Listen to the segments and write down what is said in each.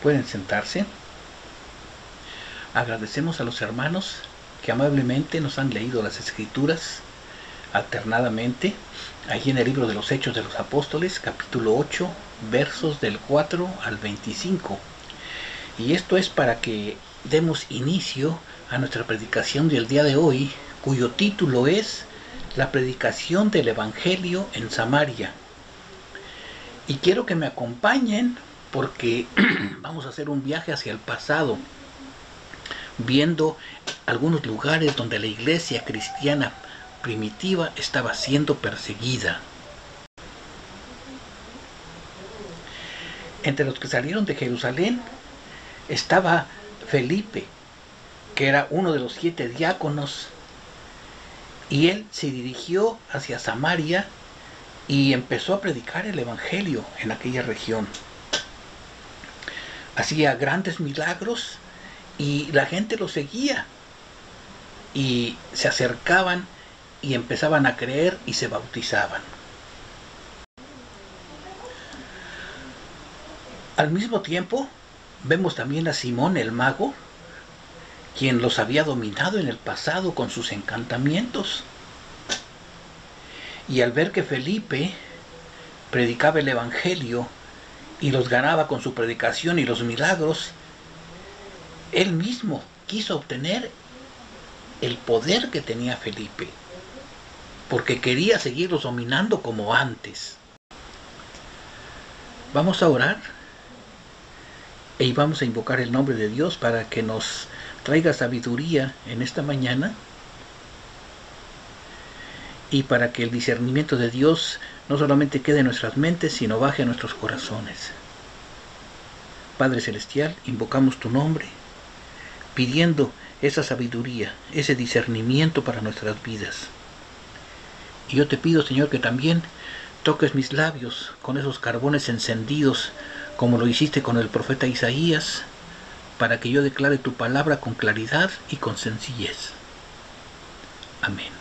Pueden sentarse. Agradecemos a los hermanos que amablemente nos han leído las Escrituras alternadamente, allí en el libro de los Hechos de los Apóstoles, capítulo 8, versos del 4 al 25. Y esto es para que demos inicio a nuestra predicación del día de hoy, cuyo título es La predicación del Evangelio en Samaria. Y quiero que me acompañen porque vamos a hacer un viaje hacia el pasado, viendo algunos lugares donde la iglesia cristiana primitiva estaba siendo perseguida. Entre los que salieron de Jerusalén estaba Felipe, que era uno de los 7 diáconos, y él se dirigió hacia Samaria y empezó a predicar el evangelio en aquella región. Hacía grandes milagros y la gente lo seguía y se acercaban y empezaban a creer y se bautizaban. Al mismo tiempo vemos también a Simón el mago, quien los había dominado en el pasado con sus encantamientos. Y al ver que Felipe predicaba el evangelio y los ganaba con su predicación y los milagros, él mismo quiso obtener el poder que tenía Felipe, porque quería seguirlos dominando como antes. Vamos a orar y vamos a invocar el nombre de Dios para que nos traiga sabiduría en esta mañana y para que el discernimiento de Dios no solamente quede en nuestras mentes, sino baje a nuestros corazones. Padre Celestial, invocamos tu nombre, pidiendo esa sabiduría, ese discernimiento para nuestras vidas. Y yo te pido, Señor, que también toques mis labios con esos carbones encendidos, como lo hiciste con el profeta Isaías, para que yo declare tu palabra con claridad y con sencillez. Amén.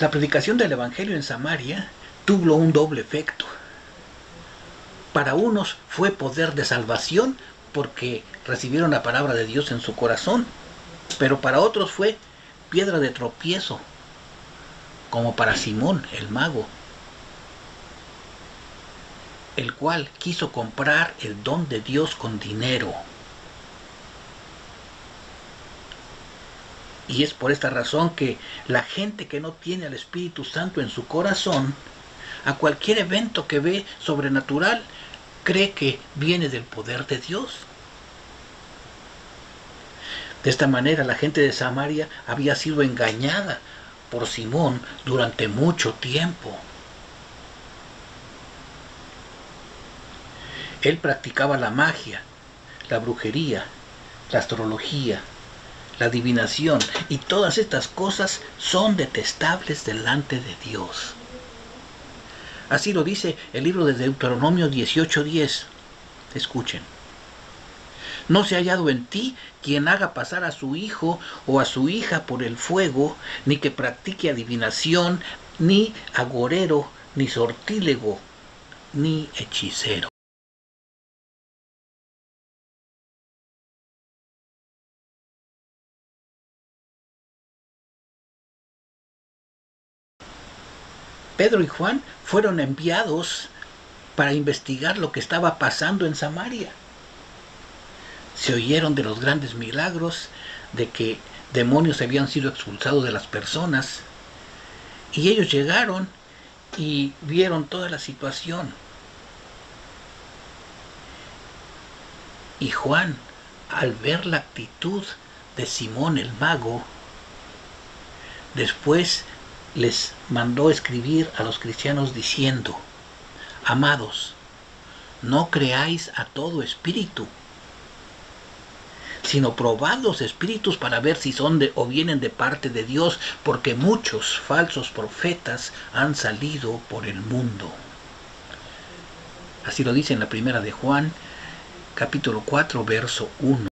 La predicación del Evangelio en Samaria tuvo un doble efecto. Para unos fue poder de salvación porque recibieron la palabra de Dios en su corazón, pero para otros fue piedra de tropiezo, como para Simón el mago, el cual quiso comprar el don de Dios con dinero. Y es por esta razón que la gente que no tiene al Espíritu Santo en su corazón, a cualquier evento que ve sobrenatural, cree que viene del poder de Dios. De esta manera la gente de Samaria había sido engañada por Simón durante mucho tiempo. Él practicaba la magia, la brujería, la astrología, la adivinación, y todas estas cosas son detestables delante de Dios. Así lo dice el libro de Deuteronomio 18:10. Escuchen. No se ha hallado en ti quien haga pasar a su hijo o a su hija por el fuego, ni que practique adivinación, ni agorero, ni sortílego, ni hechicero. Pedro y Juan fueron enviados para investigar lo que estaba pasando en Samaria. Se oyeron de los grandes milagros, de que demonios habían sido expulsados de las personas, y ellos llegaron y vieron toda la situación. Y Juan, al ver la actitud de Simón el mago, después les mandó escribir a los cristianos diciendo: amados, no creáis a todo espíritu, sino probad los espíritus para ver si son o vienen de parte de Dios, porque muchos falsos profetas han salido por el mundo. Así lo dice en la primera de Juan, capítulo 4, verso 1.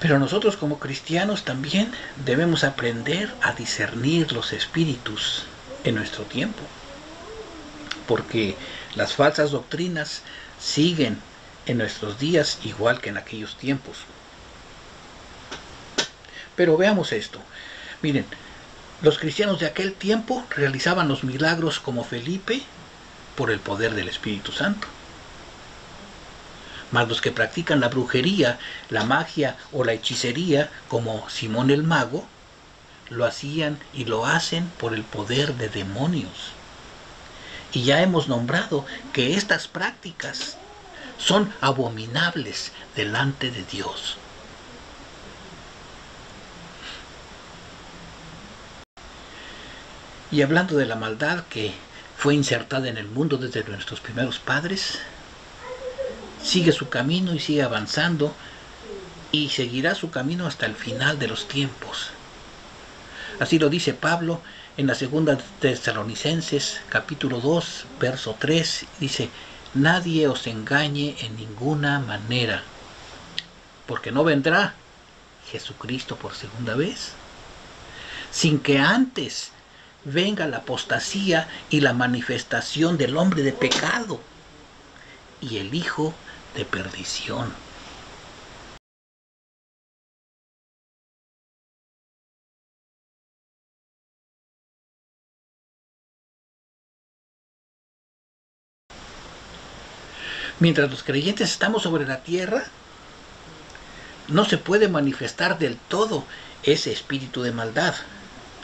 Pero nosotros como cristianos también debemos aprender a discernir los espíritus en nuestro tiempo, porque las falsas doctrinas siguen en nuestros días igual que en aquellos tiempos. Pero veamos esto. Miren, los cristianos de aquel tiempo realizaban los milagros como Felipe por el poder del Espíritu Santo. Mas los que practican la brujería, la magia o la hechicería, como Simón el Mago, lo hacían y lo hacen por el poder de demonios. Y ya hemos nombrado que estas prácticas son abominables delante de Dios. Y hablando de la maldad que fue insertada en el mundo desde nuestros primeros padres, sigue su camino y sigue avanzando y seguirá su camino hasta el final de los tiempos. Así lo dice Pablo en la segunda Tesalonicenses, capítulo 2, verso 3, dice: nadie os engañe en ninguna manera, porque no vendrá Jesucristo por segunda vez, sin que antes venga la apostasía y la manifestación del hombre de pecado y el hijo de perdición. Mientras los creyentes estamos sobre la tierra, no se puede manifestar del todo ese espíritu de maldad.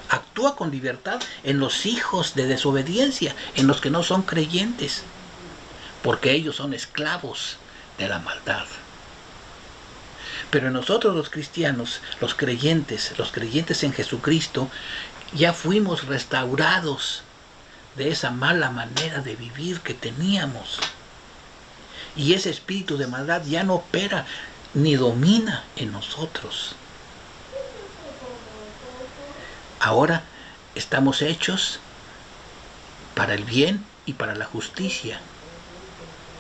Actúa con libertad en los hijos de desobediencia, en los que no son creyentes, porque ellos son esclavos de la maldad. Pero en nosotros los cristianos, los creyentes en Jesucristo, ya fuimos restaurados de esa mala manera de vivir que teníamos. Y ese espíritu de maldad ya no opera ni domina en nosotros. Ahora estamos hechos para el bien y para la justicia,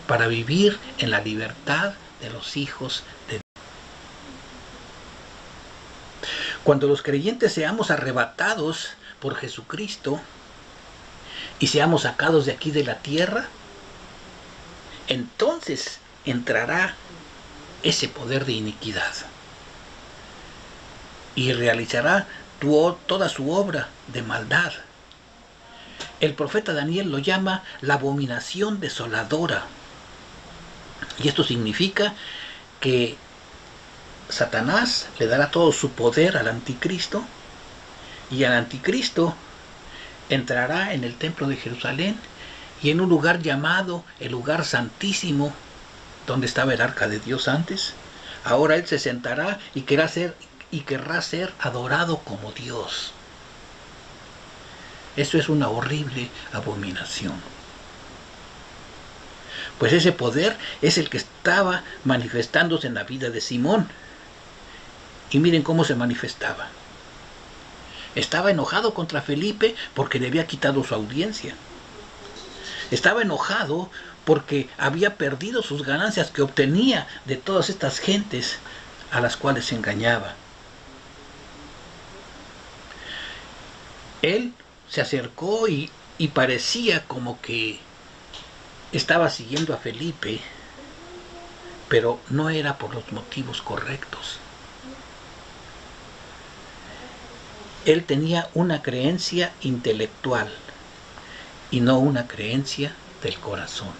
para vivir en la libertad de los hijos de Dios. Cuando los creyentes seamos arrebatados por Jesucristo y seamos sacados de aquí de la tierra, entonces entrará ese poder de iniquidad y realizará toda su obra de maldad. El profeta Daniel lo llama la abominación desoladora. Y esto significa que Satanás le dará todo su poder al anticristo, y al anticristo entrará en el templo de Jerusalén y en un lugar llamado el lugar santísimo, donde estaba el arca de Dios antes. Ahora él se sentará y querrá ser adorado como Dios. Eso es una horrible abominación. Pues ese poder es el que estaba manifestándose en la vida de Simón. Y miren cómo se manifestaba. Estaba enojado contra Felipe porque le había quitado su audiencia. Estaba enojado porque había perdido sus ganancias que obtenía de todas estas gentes a las cuales se engañaba. Él se acercó y parecía como que estaba siguiendo a Felipe, pero no era por los motivos correctos. Él tenía una creencia intelectual y no una creencia del corazón.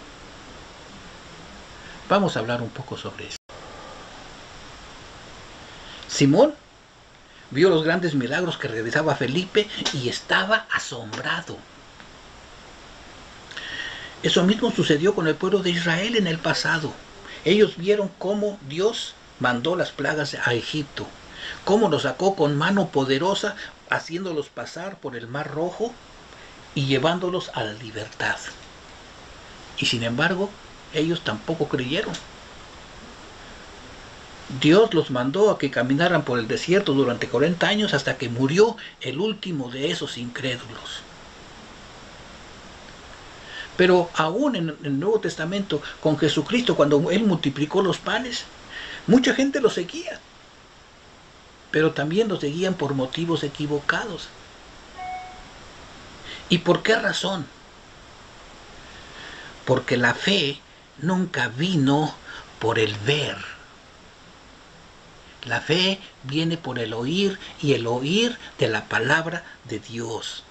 Vamos a hablar un poco sobre eso. Simón vio los grandes milagros que realizaba Felipe y estaba asombrado. Eso mismo sucedió con el pueblo de Israel en el pasado. Ellos vieron cómo Dios mandó las plagas a Egipto, cómo los sacó con mano poderosa, haciéndolos pasar por el Mar Rojo y llevándolos a la libertad. Y sin embargo, ellos tampoco creyeron. Dios los mandó a que caminaran por el desierto durante 40 años hasta que murió el último de esos incrédulos. Pero aún en el Nuevo Testamento, con Jesucristo, cuando Él multiplicó los panes, mucha gente lo seguía. pero también nos seguían por motivos equivocados. ¿Y por qué razón? Porque la fe nunca vino por el ver. La fe viene por el oír, y el oír de la palabra de Dios.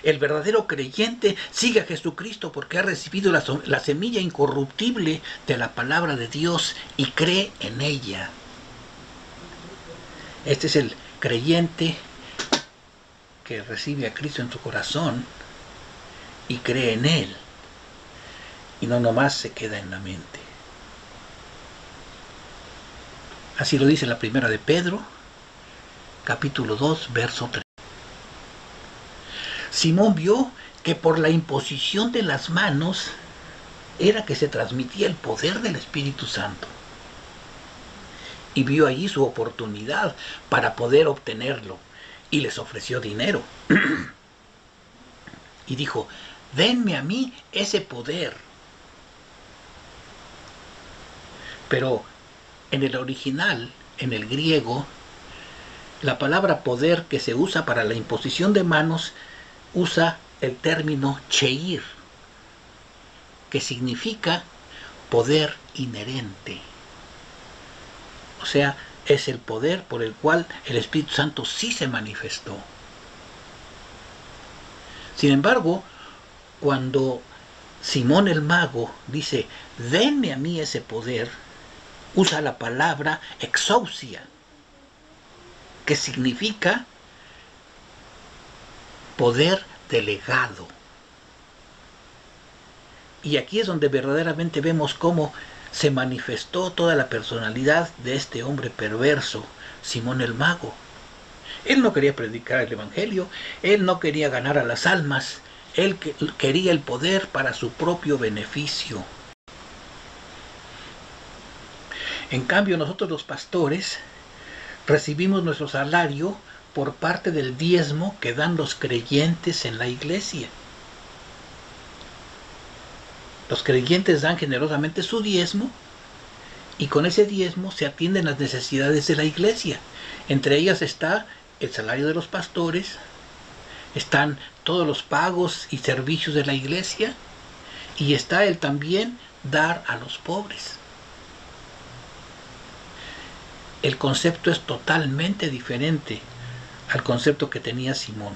El verdadero creyente sigue a Jesucristo porque ha recibido la semilla incorruptible de la palabra de Dios y cree en ella. Este es el creyente que recibe a Cristo en su corazón y cree en Él, y no nomás se queda en la mente. Así lo dice la primera de Pedro, capítulo 2, verso 3. Simón vio que por la imposición de las manos era que se transmitía el poder del Espíritu Santo. Y vio allí su oportunidad para poder obtenerlo, y les ofreció dinero. Y dijo: denme a mí ese poder. Pero en el original, en el griego, la palabra poder que se usa para la imposición de manos usa el término cheir, que significa poder inherente. O sea, es el poder por el cual el Espíritu Santo sí se manifestó. Sin embargo, cuando Simón el mago dice: denme a mí ese poder, usa la palabra exousia, que significa poder delegado. Y aquí es donde verdaderamente vemos cómo se manifestó toda la personalidad de este hombre perverso, Simón el mago. Él no quería predicar el evangelio, él no quería ganar a las almas, él quería el poder para su propio beneficio. En cambio, nosotros los pastores recibimos nuestro salario por parte del diezmo que dan los creyentes en la iglesia. Los creyentes dan generosamente su diezmo, y con ese diezmo se atienden las necesidades de la iglesia. Entre ellas está el salario de los pastores, están todos los pagos y servicios de la iglesia, y está el también dar a los pobres. El concepto es totalmente diferente al concepto que tenía Simón.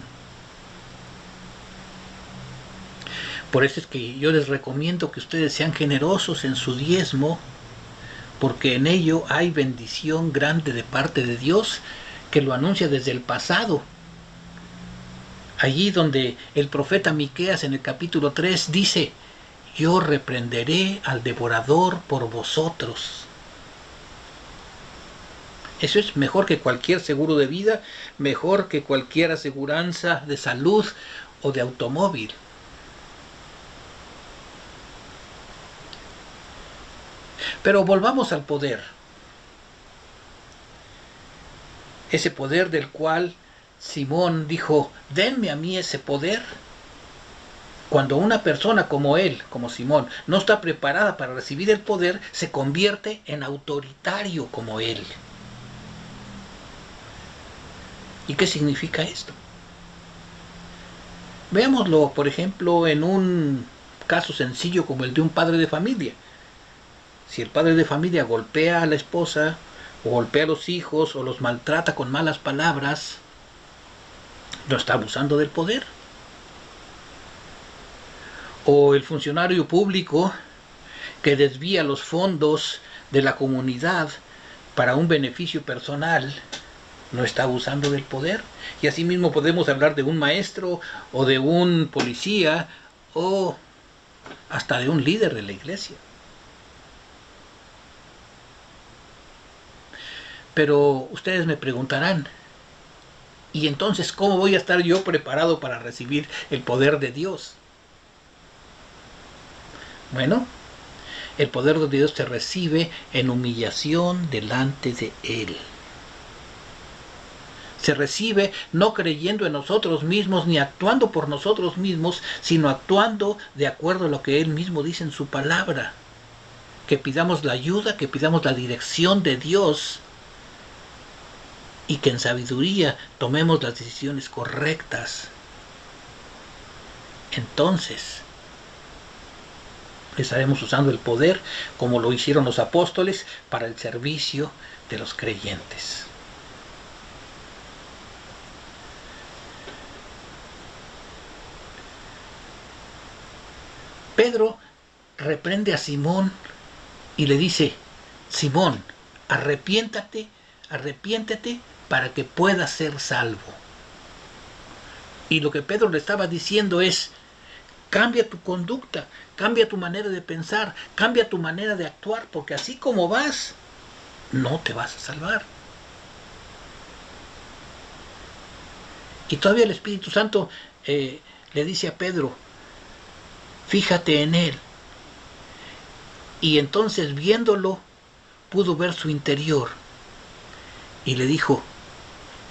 Por eso es que yo les recomiendo que ustedes sean generosos en su diezmo, porque en ello hay bendición grande de parte de Dios, que lo anuncia desde el pasado. Allí donde el profeta Miqueas en el capítulo 3 dice: yo reprenderé al devorador por vosotros. Eso es mejor que cualquier seguro de vida, mejor que cualquier aseguranza de salud o de automóvil. Pero volvamos al poder. Ese poder del cual Simón dijo: denme a mí ese poder. Cuando una persona como él, como Simón, no está preparada para recibir el poder, se convierte en autoritario como él. ¿Y qué significa esto? Veámoslo, por ejemplo, en un caso sencillo como el de un padre de familia. Si el padre de familia golpea a la esposa, o golpea a los hijos, o los maltrata con malas palabras, ¿no está abusando del poder? O el funcionario público que desvía los fondos de la comunidad para un beneficio personal, ¿no está abusando del poder? Y asimismo podemos hablar de un maestro, o de un policía, o hasta de un líder de la iglesia. Pero ustedes me preguntarán: ¿y entonces cómo voy a estar yo preparado para recibir el poder de Dios? Bueno, el poder de Dios se recibe en humillación delante de Él. Se recibe no creyendo en nosotros mismos ni actuando por nosotros mismos, sino actuando de acuerdo a lo que Él mismo dice en su palabra. Que pidamos la ayuda, que pidamos la dirección de Dios y que en sabiduría tomemos las decisiones correctas. Entonces estaremos usando el poder como lo hicieron los apóstoles para el servicio de los creyentes. Pedro reprende a Simón y le dice: Simón, arrepiéntate para que puedas ser salvo. Y lo que Pedro le estaba diciendo es: cambia tu conducta, cambia tu manera de pensar, cambia tu manera de actuar, porque así como vas, no te vas a salvar. Y todavía el Espíritu Santo le dice a Pedro: fíjate en él. Y entonces, viéndolo, pudo ver su interior y le dijo: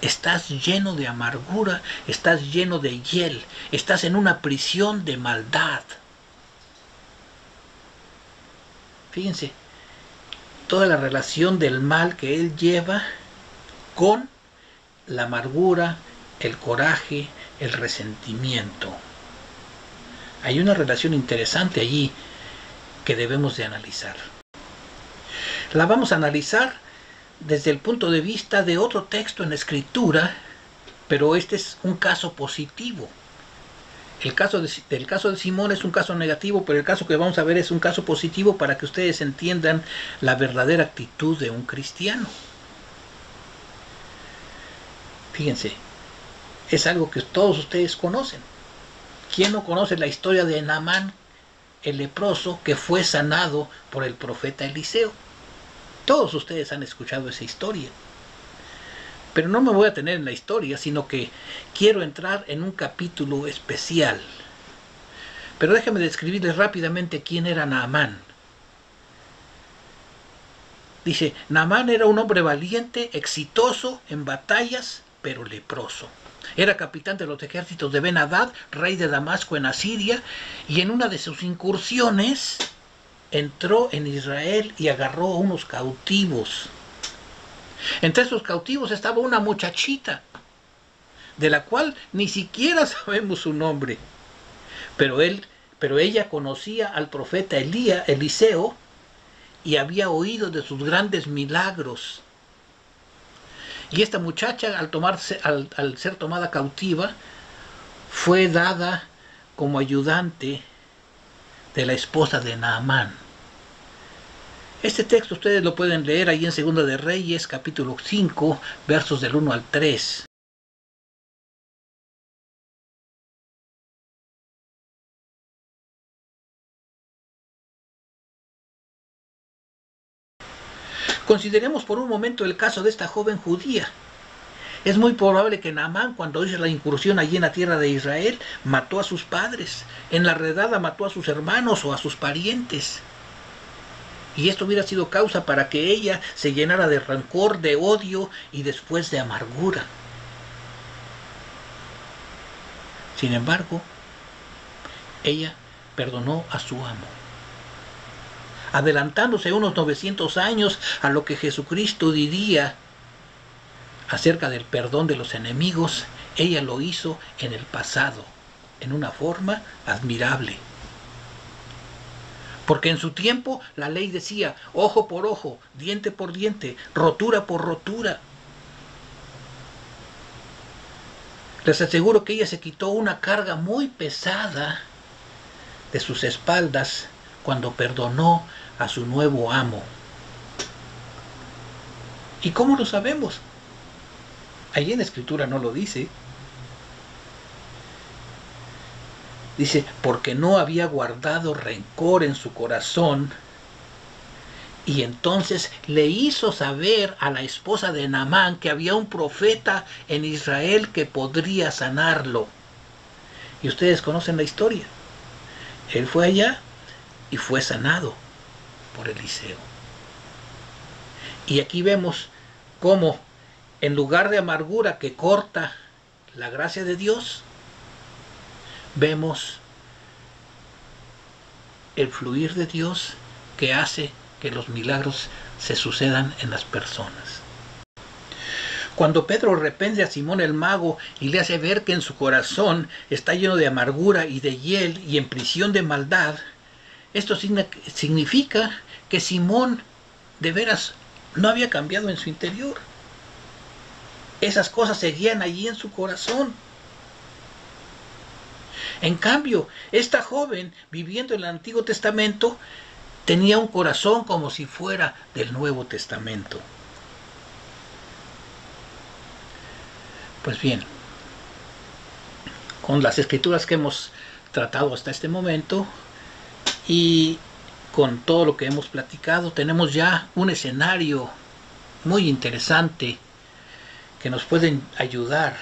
estás lleno de amargura, estás lleno de hiel, estás en una prisión de maldad. Fíjense, toda la relación del mal que él lleva con la amargura, el coraje, el resentimiento. Hay una relación interesante allí que debemos de analizar. La vamos a analizar desde el punto de vista de otro texto en la Escritura, pero este es un caso positivo. El caso de Simón es un caso negativo, pero el caso que vamos a ver es un caso positivo para que ustedes entiendan la verdadera actitud de un cristiano. Fíjense, es algo que todos ustedes conocen. ¿Quién no conoce la historia de Naamán, el leproso, que fue sanado por el profeta Eliseo? Todos ustedes han escuchado esa historia. Pero no me voy a tener en la historia, sino que quiero entrar en un capítulo especial. Pero déjenme describirles rápidamente quién era Naamán. Dice: Naamán era un hombre valiente, exitoso en batallas, pero leproso. Era capitán de los ejércitos de Ben-Hadad, rey de Damasco en Asiria, y en una de sus incursiones entró en Israel y agarró a unos cautivos. Entre esos cautivos estaba una muchachita, de la cual ni siquiera sabemos su nombre. Pero ella conocía al profeta Eliseo, y había oído de sus grandes milagros. Y esta muchacha, al ser tomada cautiva, fue dada como ayudante de la esposa de Naamán. Este texto ustedes lo pueden leer ahí en Segunda de Reyes, capítulo 5, versos del 1 al 3. Consideremos por un momento el caso de esta joven judía. Es muy probable que Naamán, cuando hizo la incursión allí en la tierra de Israel, mató a sus padres. En la redada mató a sus hermanos o a sus parientes. Y esto hubiera sido causa para que ella se llenara de rencor, de odio y después de amargura. Sin embargo, ella perdonó a su amo, adelantándose unos 900 años a lo que Jesucristo diría acerca del perdón de los enemigos. Ella lo hizo en el pasado, en una forma admirable. Porque en su tiempo la ley decía: ojo por ojo, diente por diente, rotura por rotura. Les aseguro que ella se quitó una carga muy pesada de sus espaldas cuando perdonó a su nuevo amo. ¿Y cómo lo sabemos? Allí en la Escritura no lo dice. Dice: porque no había guardado rencor en su corazón. Y entonces le hizo saber a la esposa de Naamán que había un profeta en Israel que podría sanarlo. Y ustedes conocen la historia. Él fue allá y fue sanado por Eliseo. Y aquí vemos cómo, en lugar de amargura que corta la gracia de Dios, vemos el fluir de Dios que hace que los milagros se sucedan en las personas. Cuando Pedro reprende a Simón el mago y le hace ver que en su corazón está lleno de amargura y de hiel y en prisión de maldad, esto significa que Simón de veras no había cambiado en su interior. Esas cosas seguían allí en su corazón. En cambio, esta joven, viviendo en el Antiguo Testamento, tenía un corazón como si fuera del Nuevo Testamento. Pues bien, con las escrituras que hemos tratado hasta este momento y con todo lo que hemos platicado, tenemos ya un escenario muy interesante que nos pueden ayudar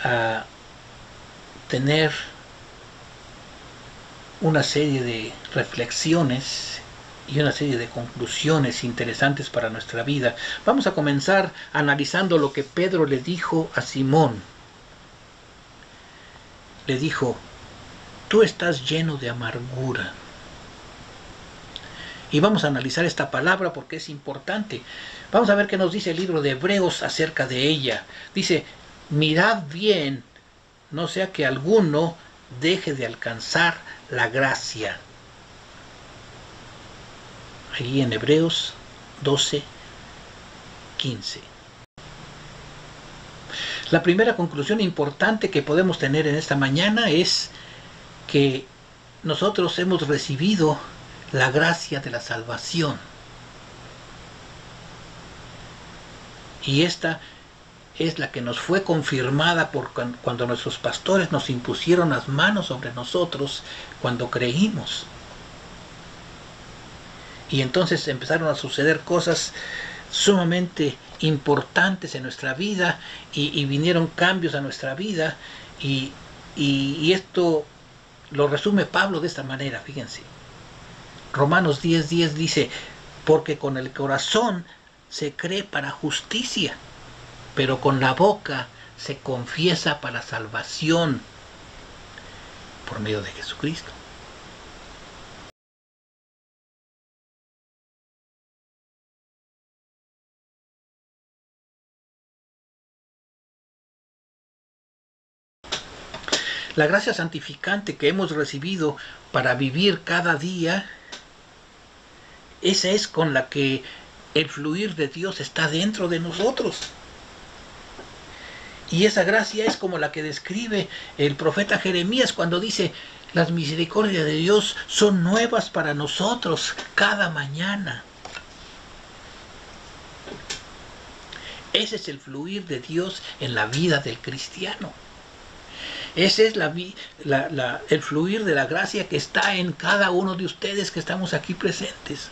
a tener una serie de reflexiones y una serie de conclusiones interesantes para nuestra vida. Vamos a comenzar analizando lo que Pedro le dijo a Simón. Le dijo: tú estás lleno de amargura. Y vamos a analizar esta palabra porque es importante. Vamos a ver qué nos dice el libro de Hebreos acerca de ella. Dice: mirad bien, no sea que alguno deje de alcanzar la gracia. Allí en Hebreos 12:15. La primera conclusión importante que podemos tener en esta mañana es que nosotros hemos recibido la gracia de la salvación. Y esta es la que nos fue confirmada por cuando nuestros pastores nos impusieron las manos sobre nosotros cuando creímos. Y entonces empezaron a suceder cosas sumamente importantes en nuestra vida y vinieron cambios a nuestra vida y esto lo resume Pablo de esta manera, fíjense. Romanos 10:10 dice: porque con el corazón se cree para justicia, pero con la boca se confiesa para salvación por medio de Jesucristo. La gracia santificante que hemos recibido para vivir cada día, esa es con la que el fluir de Dios está dentro de nosotros. Y esa gracia es como la que describe el profeta Jeremías cuando dice: las misericordias de Dios son nuevas para nosotros cada mañana. Ese es el fluir de Dios en la vida del cristiano. Ese es el fluir de la gracia que está en cada uno de ustedes que estamos aquí presentes.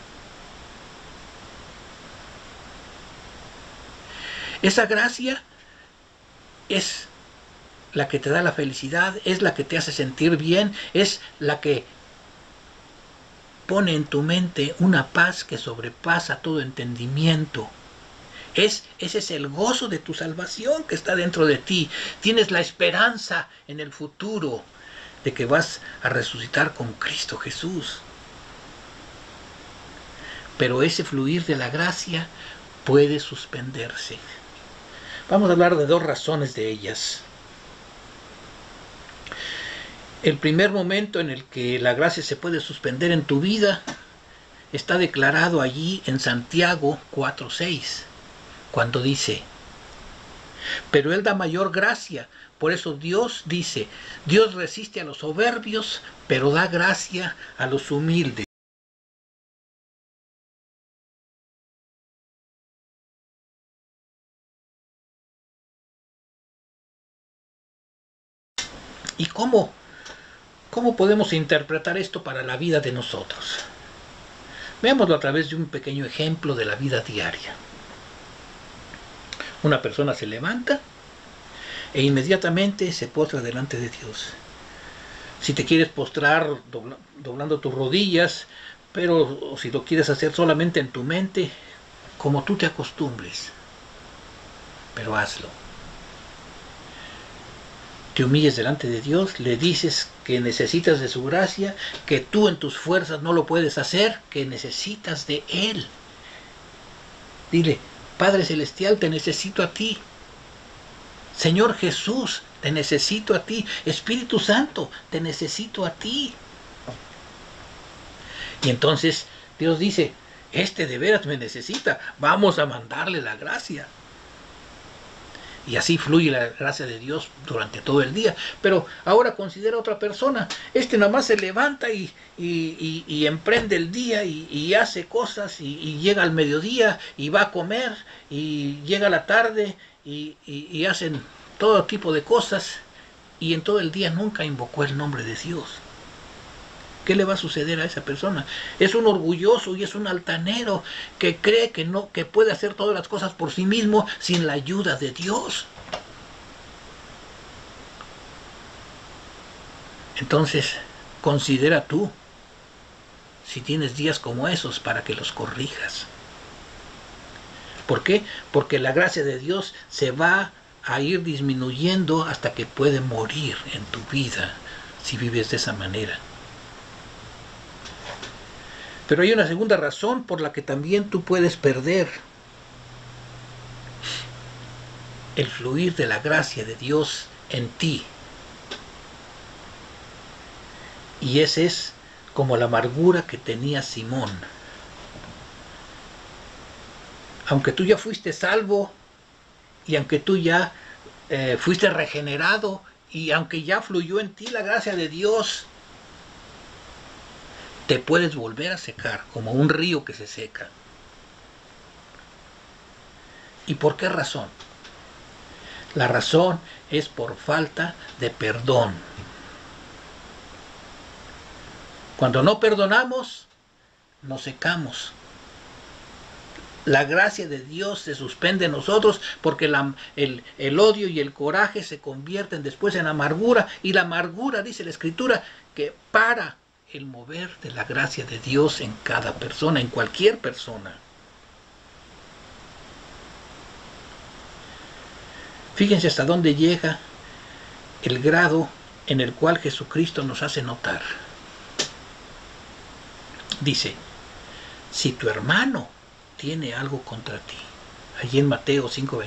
Esa gracia es la que te da la felicidad, es la que te hace sentir bien, es la que pone en tu mente una paz que sobrepasa todo entendimiento. Ese es el gozo de tu salvación que está dentro de ti. Tienes la esperanza en el futuro de que vas a resucitar con Cristo Jesús. Pero ese fluir de la gracia puede suspenderse. Vamos a hablar de dos razones de ellas. El primer momento en el que la gracia se puede suspender en tu vida está declarado allí en Santiago 4:6, cuando dice: pero Él da mayor gracia. Por eso Dios dice: Dios resiste a los soberbios, pero da gracia a los humildes. ¿Y cómo podemos interpretar esto para la vida de nosotros? Veámoslo a través de un pequeño ejemplo de la vida diaria. Una persona se levanta e inmediatamente se postra delante de Dios. Si te quieres postrar doblando tus rodillas, pero si lo quieres hacer solamente en tu mente, como tú te acostumbres, pero hazlo. Te humilles delante de Dios, le dices que necesitas de su gracia, que tú en tus fuerzas no lo puedes hacer, que necesitas de Él. Dile: Padre Celestial, te necesito a ti. Señor Jesús, te necesito a ti. Espíritu Santo, te necesito a ti. Y entonces Dios dice, este de veras me necesita, vamos a mandarle la gracia. Y así fluye la gracia de Dios durante todo el día. Pero ahora considera a otra persona. Este nada más se levanta y emprende el día y hace cosas y llega al mediodía y va a comer y llega a la tarde y hacen todo tipo de cosas y en todo el día nunca invocó el nombre de Dios. ¿Qué le va a suceder a esa persona? Es un orgulloso y es un altanero que cree que puede hacer todas las cosas por sí mismo sin la ayuda de Dios. Entonces, considera tú si tienes días como esos para que los corrijas. ¿Por qué? Porque la gracia de Dios se va a ir disminuyendo hasta que puede morir en tu vida si vives de esa manera. Pero hay una segunda razón por la que también tú puedes perder el fluir de la gracia de Dios en ti. Y ese es como la amargura que tenía Simón. Aunque tú ya fuiste salvo y aunque tú ya fuiste regenerado y aunque ya fluyó en ti la gracia de Dios, te puedes volver a secar como un río que se seca. ¿Y por qué razón? La razón es por falta de perdón. Cuando no perdonamos, nos secamos. La gracia de Dios se suspende en nosotros porque el odio y el coraje se convierten después en amargura. Y la amargura, dice la Escritura, que para el mover de la gracia de Dios en cada persona, en cualquier persona. Fíjense hasta dónde llega el grado en el cual Jesucristo nos hace notar. Dice, si tu hermano tiene algo contra ti, allí en Mateo 5:23,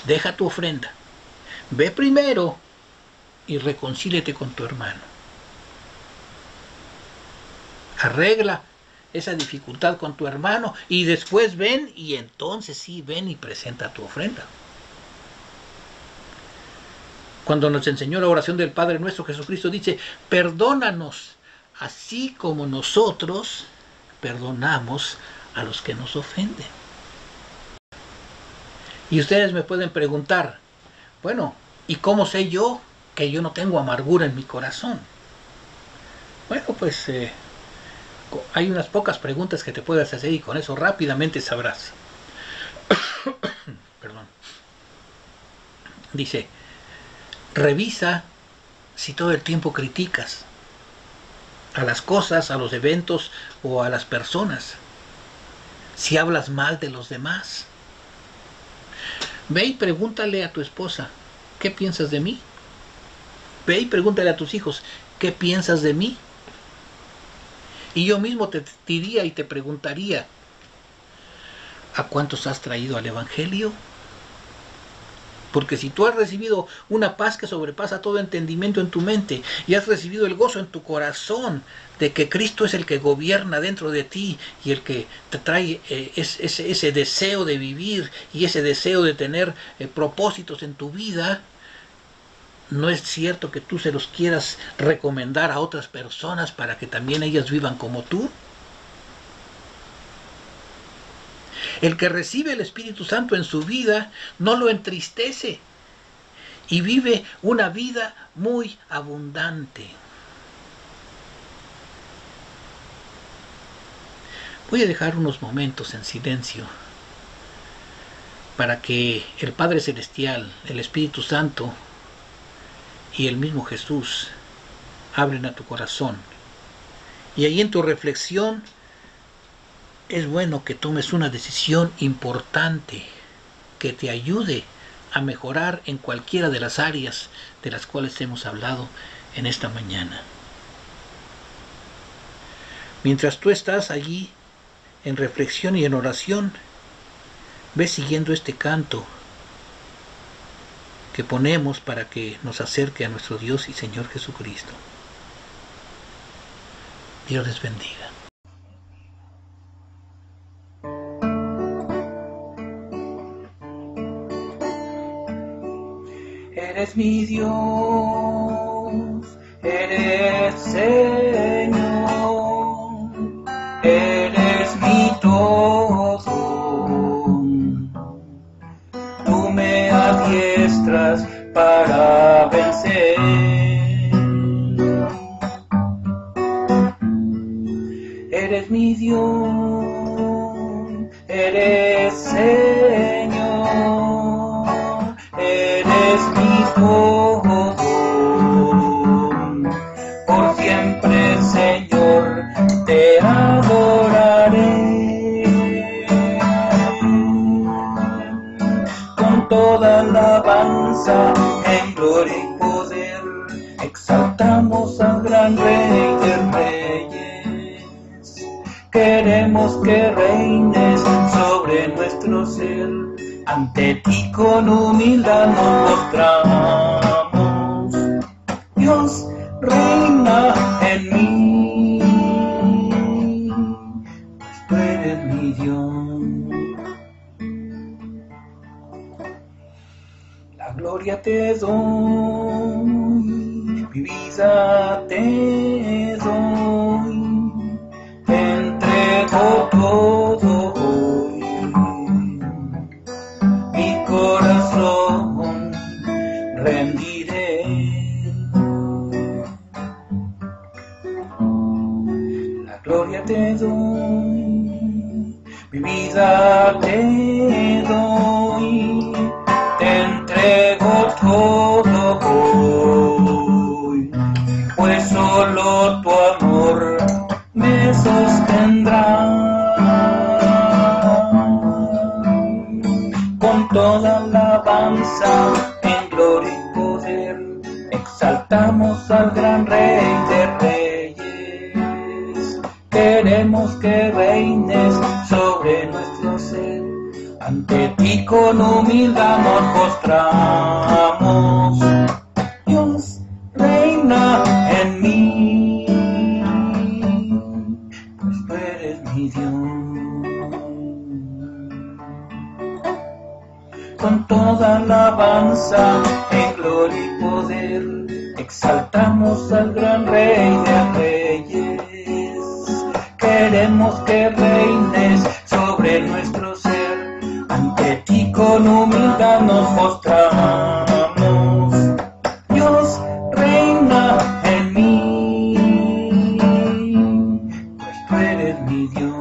deja tu ofrenda, ve primero y reconcíliate con tu hermano. Arregla esa dificultad con tu hermano y después ven y entonces sí ven y presenta tu ofrenda. Cuando nos enseñó la oración del Padre Nuestro, Jesucristo dice, perdónanos así como nosotros perdonamos a los que nos ofenden. Y ustedes me pueden preguntar, bueno, ¿y cómo sé yo que yo no tengo amargura en mi corazón? Bueno, pues hay unas pocas preguntas que te puedes hacer y con eso rápidamente sabrás. Perdón. Dice, revisa si todo el tiempo criticas a las cosas, a los eventos o a las personas. Si hablas mal de los demás. Ve y pregúntale a tu esposa, ¿qué piensas de mí? Ve y pregúntale a tus hijos, ¿qué piensas de mí? Y yo mismo te diría y te preguntaría, ¿a cuántos has traído al Evangelio? Porque si tú has recibido una paz que sobrepasa todo entendimiento en tu mente y has recibido el gozo en tu corazón de que Cristo es el que gobierna dentro de ti y el que te trae ese deseo de vivir y ese deseo de tener propósitos en tu vida, no es cierto que tú se los quieras recomendar a otras personas para que también ellas vivan como tú. El que recibe el Espíritu Santo en su vida no lo entristece y vive una vida muy abundante. Voy a dejar unos momentos en silencio para que el Padre Celestial, el Espíritu Santo y el mismo Jesús abren a tu corazón. Y ahí en tu reflexión es bueno que tomes una decisión importante que te ayude a mejorar en cualquiera de las áreas de las cuales hemos hablado en esta mañana. Mientras tú estás allí en reflexión y en oración, Ve siguiendo este canto que ponemos para que nos acerque a nuestro Dios y Señor Jesucristo. Dios les bendiga. Eres mi Dios, eres Señor, eres mi todo. Tú me adiestras para vencer. Eres mi Dios, eres Señor, eres mi todo. Por siempre, Señor, te adoraré. Con toda alabanza, en gloria y poder, exaltamos al gran Rey de Reyes. Queremos que reines sobre nuestro ser, ante ti con humildad nos mostramos. Dios reina en mí, pues tú eres mi Dios. La gloria te doy, mi vida te doy, te entrego todo hoy. Mi corazón rendiré. La gloria te doy, mi vida te doy, te entrego todo hoy, pues solo tu amor me sostendrá. Con toda alabanza, en gloria y poder, exaltamos al gran Rey de Reyes. Queremos que reines sobre nuestro ser, ante ti con humildad nos postramos. Dios reina en mí, pues tú eres mi Dios. Con toda alabanza, en gloria y poder, exaltamos al gran Rey de Reyes. Queremos que reines sobre nuestro ser, ante ti con humildad nos postramos. Dios reina en mí, pues tú eres mi Dios.